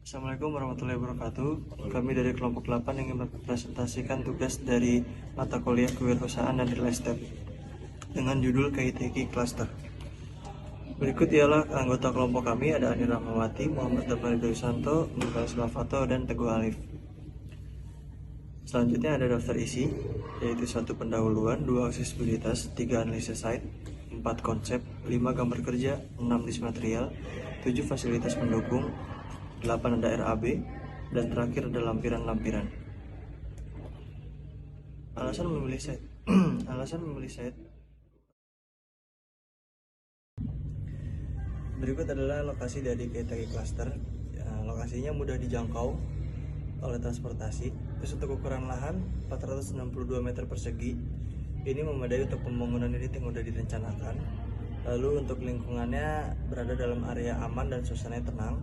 Assalamualaikum warahmatullahi wabarakatuh. Kami dari kelompok 8 ingin mempresentasikan tugas dari mata kuliah kewirausahaan dan real estate dengan judul KITK Cluster. Berikut ialah anggota kelompok kami, ada Ani Rahmawati, Muhammad Dafari Santo, Nicholas Lavato, dan Teguh Alif. Selanjutnya ada daftar isi, yaitu 1 pendahuluan, 2 aksesibilitas, 3 analisis site, 4 konsep, 5 gambar kerja, 6 list material, 7 fasilitas pendukung, 8 ada RAB, dan terakhir ada lampiran-lampiran. Alasan memilih site. Alasan memilih site. Berikut adalah lokasi dari KITK Cluster. Lokasinya mudah dijangkau oleh transportasi. Terus untuk ukuran lahan 462 meter persegi. Ini memadai untuk pembangunan unit yang sudah direncanakan. Lalu untuk lingkungannya berada dalam area aman dan suasananya tenang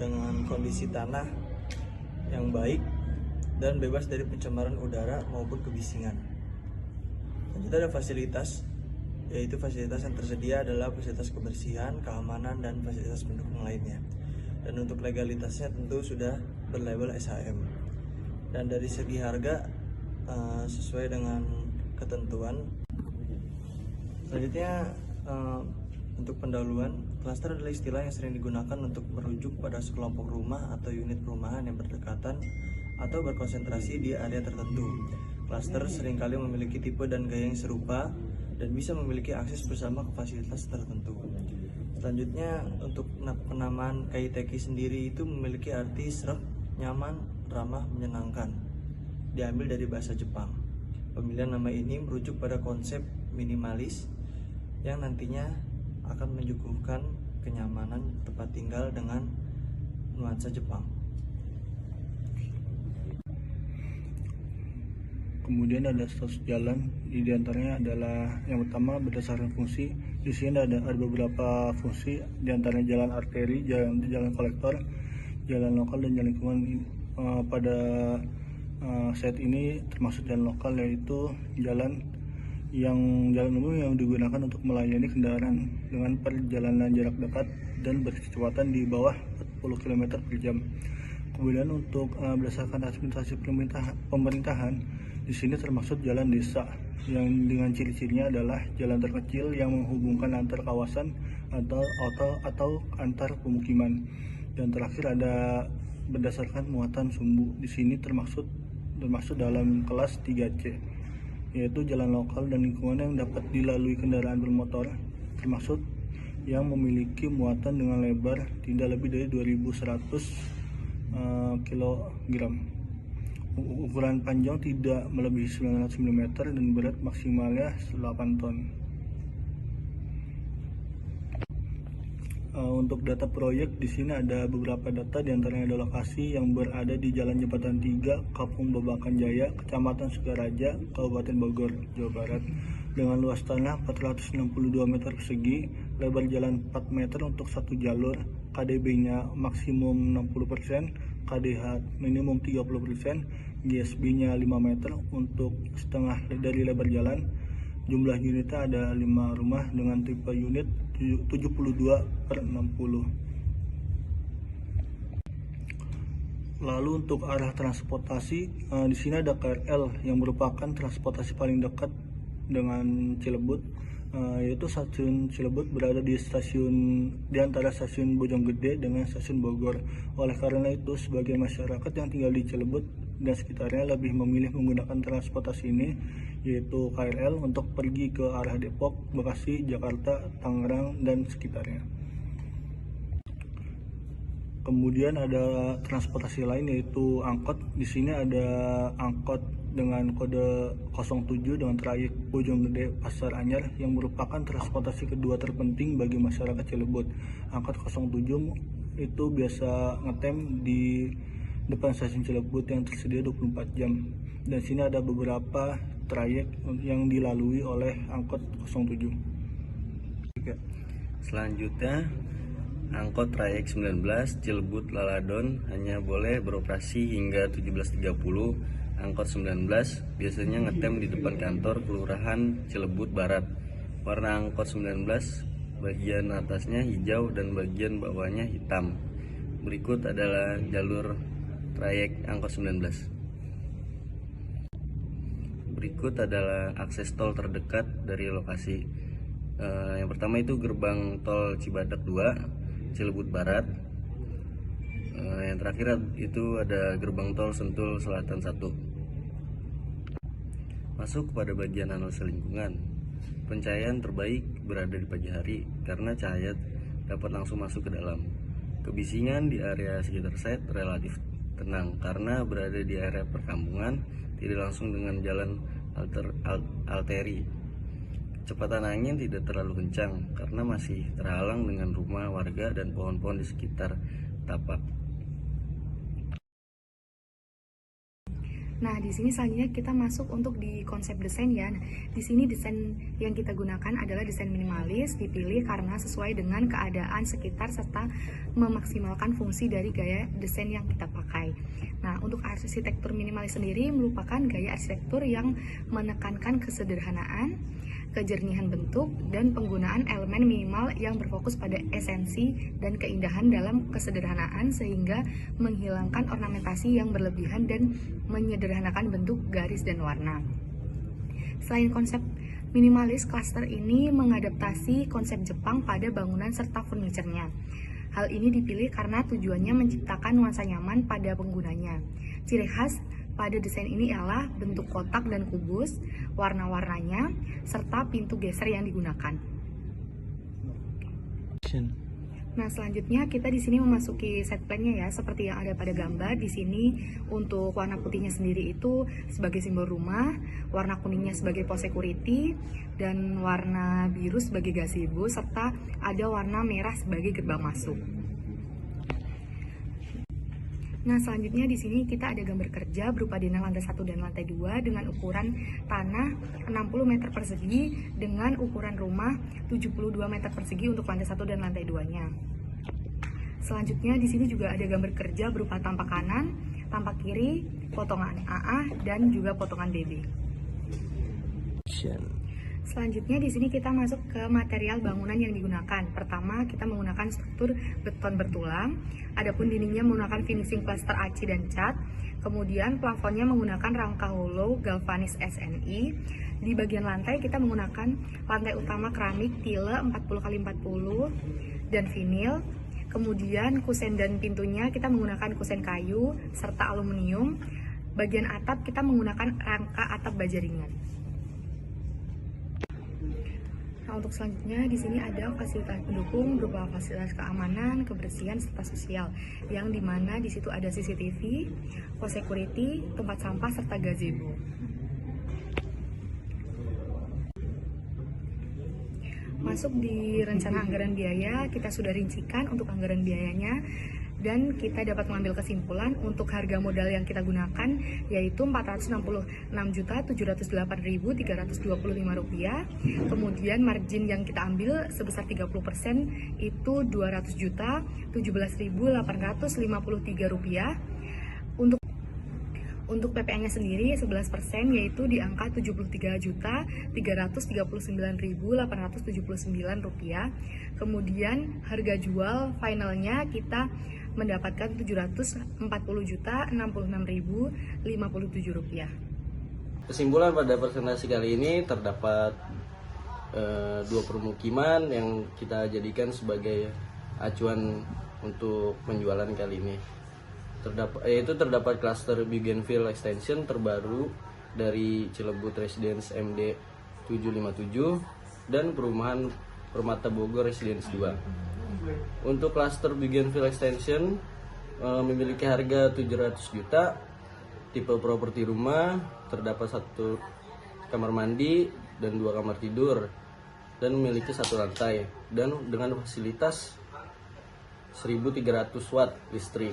dengan kondisi tanah yang baik dan bebas dari pencemaran udara maupun kebisingan. Lanjut ada fasilitas, yaitu fasilitas yang tersedia adalah fasilitas kebersihan, keamanan, dan fasilitas pendukung lainnya. Dan untuk legalitasnya tentu sudah berlabel SHM. Dan dari segi harga sesuai dengan ketentuan. Selanjutnya untuk pendahuluan, klaster adalah istilah yang sering digunakan untuk merujuk pada sekelompok rumah atau unit perumahan yang berdekatan atau berkonsentrasi di area tertentu. Klaster seringkali memiliki tipe dan gaya yang serupa dan bisa memiliki akses bersama ke fasilitas tertentu. Selanjutnya untuk penamaan KITK sendiri itu memiliki arti sreg, nyaman, ramah, menyenangkan. Diambil dari bahasa Jepang. Pemilihan nama ini merujuk pada konsep minimalis yang nantinya akan menyuguhkan kenyamanan tempat tinggal dengan nuansa Jepang. Kemudian ada status jalan, di antaranya adalah yang pertama berdasarkan fungsi. Di sini ada beberapa fungsi, di antaranya jalan arteri, jalan kolektor, jalan lokal, dan jalan lingkungan. Pada set ini termasuk jalan lokal, yaitu jalan umum yang digunakan untuk melayani kendaraan dengan perjalanan jarak dekat dan berkecepatan di bawah 40 km per jam. Kemudian untuk berdasarkan administrasi pemerintahan, di sini termasuk jalan desa yang dengan ciri-cirinya adalah jalan terkecil yang menghubungkan antar kawasan atau antar pemukiman. Dan terakhir ada berdasarkan muatan sumbu. Di sini termasuk dalam kelas 3C, yaitu jalan lokal dan lingkungan yang dapat dilalui kendaraan bermotor, termasuk yang memiliki muatan dengan lebar tidak lebih dari 2100 kg. Ukuran panjang tidak melebihi 900 mm dan berat maksimalnya 8 ton. Untuk data proyek di sini ada beberapa data, diantaranya ada lokasi yang berada di Jalan Jembatan 3, Kampung Babakan Jaya, Kecamatan Sukaraja, Kabupaten Bogor, Jawa Barat, dengan luas tanah 462 meter persegi, lebar jalan 4 meter untuk satu jalur, KDB-nya maksimum 60%, KDH minimum 30%, GSB-nya 5 meter untuk setengah dari lebar jalan. Jumlah unitnya ada 5 rumah dengan tipe unit 72/60. Lalu untuk arah transportasi, di sini ada KRL yang merupakan transportasi paling dekat dengan Cilebut, yaitu stasiun Cilebut berada di antara stasiun Bojonggede dengan stasiun Bogor. Oleh karena itu, sebagai masyarakat yang tinggal di Cilebut dan sekitarnya lebih memilih menggunakan transportasi ini, yaitu KRL, untuk pergi ke arah Depok, Bekasi, Jakarta, Tangerang, dan sekitarnya. Kemudian ada transportasi lain, yaitu angkot. Di sini ada angkot dengan kode 07 dengan trayek Bojonggede Pasar Anyar yang merupakan transportasi kedua terpenting bagi masyarakat Cilebut. Angkot 07 itu biasa ngetem di depan stasiun Cilebut yang tersedia 24 jam. Dan sini ada beberapa trayek yang dilalui oleh angkot 07. Selanjutnya, angkot trayek 19 Cilebut Laladon hanya boleh beroperasi hingga 17.30. Angkot 19 biasanya ngetem di depan kantor Kelurahan Cilebut Barat. Warna angkot 19 bagian atasnya hijau dan bagian bawahnya hitam. Berikut adalah jalur trayek angkot 19. Berikut adalah akses tol terdekat dari lokasi. Yang pertama itu gerbang tol Cibadak 2, Cilebut Barat. Yang terakhir itu ada gerbang tol Sentul Selatan 1. Masuk kepada bagian analisa lingkungan. Pencahayaan terbaik berada di pagi hari karena cahaya dapat langsung masuk ke dalam. Kebisingan di area sekitar site relatif tenang karena berada di area perkampungan, tidak langsung dengan jalan arteri. Kecepatan angin tidak terlalu kencang karena masih terhalang dengan rumah warga dan pohon-pohon di sekitar tapak. Nah, di sini selanjutnya kita masuk untuk di konsep desain ya. Nah, di sini desain yang kita gunakan adalah desain minimalis, dipilih karena sesuai dengan keadaan sekitar serta memaksimalkan fungsi dari gaya desain yang kita pakai. Nah, untuk arsitektur minimalis sendiri merupakan gaya arsitektur yang menekankan kesederhanaan, kejernihan bentuk, dan penggunaan elemen minimal yang berfokus pada esensi dan keindahan dalam kesederhanaan sehingga menghilangkan ornamentasi yang berlebihan dan menyederhanakan bentuk, garis, dan warna. Selain konsep minimalis, klaster ini mengadaptasi konsep Jepang pada bangunan serta furniturnya. Hal ini dipilih karena tujuannya menciptakan nuansa nyaman pada penggunanya. Ciri khas pada desain ini ialah bentuk kotak dan kubus, warna-warnanya, serta pintu geser yang digunakan. Nah, selanjutnya kita di sini memasuki set plan-nya ya, seperti yang ada pada gambar. Di sini untuk warna putihnya sendiri itu sebagai simbol rumah, warna kuningnya sebagai pos security, dan warna biru sebagai gazebo, serta ada warna merah sebagai gerbang masuk. Nah, selanjutnya di sini kita ada gambar kerja berupa denah lantai 1 dan lantai 2 dengan ukuran tanah 60 meter persegi dengan ukuran rumah 72 meter persegi untuk lantai 1 dan lantai 2-nya. Selanjutnya di sini juga ada gambar kerja berupa tampak kanan, tampak kiri, potongan AA, dan juga potongan BB. Selanjutnya di sini kita masuk ke material bangunan yang digunakan. Pertama, kita menggunakan struktur beton bertulang. Adapun dindingnya menggunakan finishing plaster aci dan cat. Kemudian plafonnya menggunakan rangka hollow galvanis SNI. Di bagian lantai kita menggunakan lantai utama keramik tile 40x40 dan vinil. Kemudian kusen dan pintunya kita menggunakan kusen kayu serta aluminium. Bagian atap kita menggunakan rangka atap baja ringan. Nah, untuk selanjutnya di sini ada fasilitas pendukung berupa fasilitas keamanan, kebersihan, serta sosial, yang dimana di situ ada CCTV, pos security, tempat sampah, serta gazebo. Masuk di rencana anggaran biaya, kita sudah rincikan untuk anggaran biayanya. Dan kita dapat mengambil kesimpulan untuk harga modal yang kita gunakan yaitu Rp466.908.325. Kemudian margin yang kita ambil sebesar 30% itu Rp200.017.853. Untuk PPN-nya sendiri 11% yaitu di angka Rp73.399.879. Kemudian harga jual finalnya kita mendapatkan Rp740.066.057. Kesimpulan pada presentasi kali ini terdapat dua permukiman yang kita jadikan sebagai acuan untuk penjualan kali ini. Terdapat klaster Bougainville Extension terbaru dari Cilebut Residence MD 757 dan perumahan Permata Bogor Residence 2. Untuk klaster Bougainville Extension memiliki harga 700 juta, tipe properti rumah, terdapat 1 kamar mandi dan 2 kamar tidur, dan memiliki 1 lantai, dan dengan fasilitas 1300 watt listrik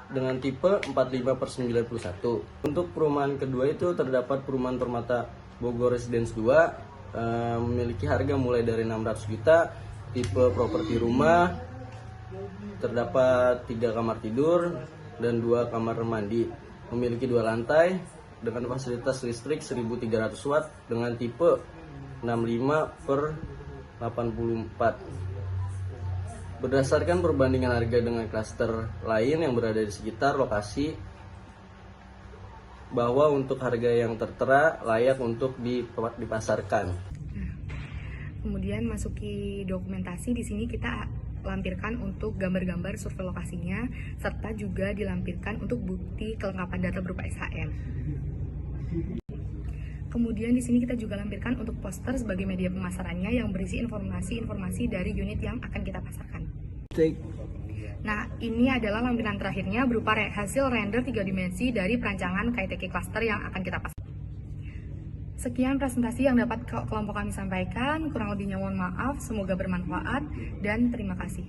dengan tipe 45/91. Untuk perumahan kedua itu terdapat perumahan Permata Bogor Residence 2, memiliki harga mulai dari 600 juta, tipe properti rumah, terdapat 3 kamar tidur dan 2 kamar mandi, memiliki 2 lantai dengan fasilitas listrik 1300 watt dengan tipe 65/84. Berdasarkan perbandingan harga dengan klaster lain yang berada di sekitar lokasi, bahwa untuk harga yang tertera layak untuk dipasarkan. Kemudian masuki dokumentasi, di sini kita lampirkan untuk gambar-gambar survei lokasinya, serta juga dilampirkan untuk bukti kelengkapan data berupa SHM. Kemudian di sini kita juga lampirkan untuk poster sebagai media pemasarannya yang berisi informasi-informasi dari unit yang akan kita pasarkan. Nah, ini adalah lampiran terakhirnya berupa hasil render 3 dimensi dari perancangan KITK Cluster yang akan kita pasarkan. Sekian presentasi yang dapat kelompok kami sampaikan, kurang lebihnya mohon maaf, semoga bermanfaat, dan terima kasih.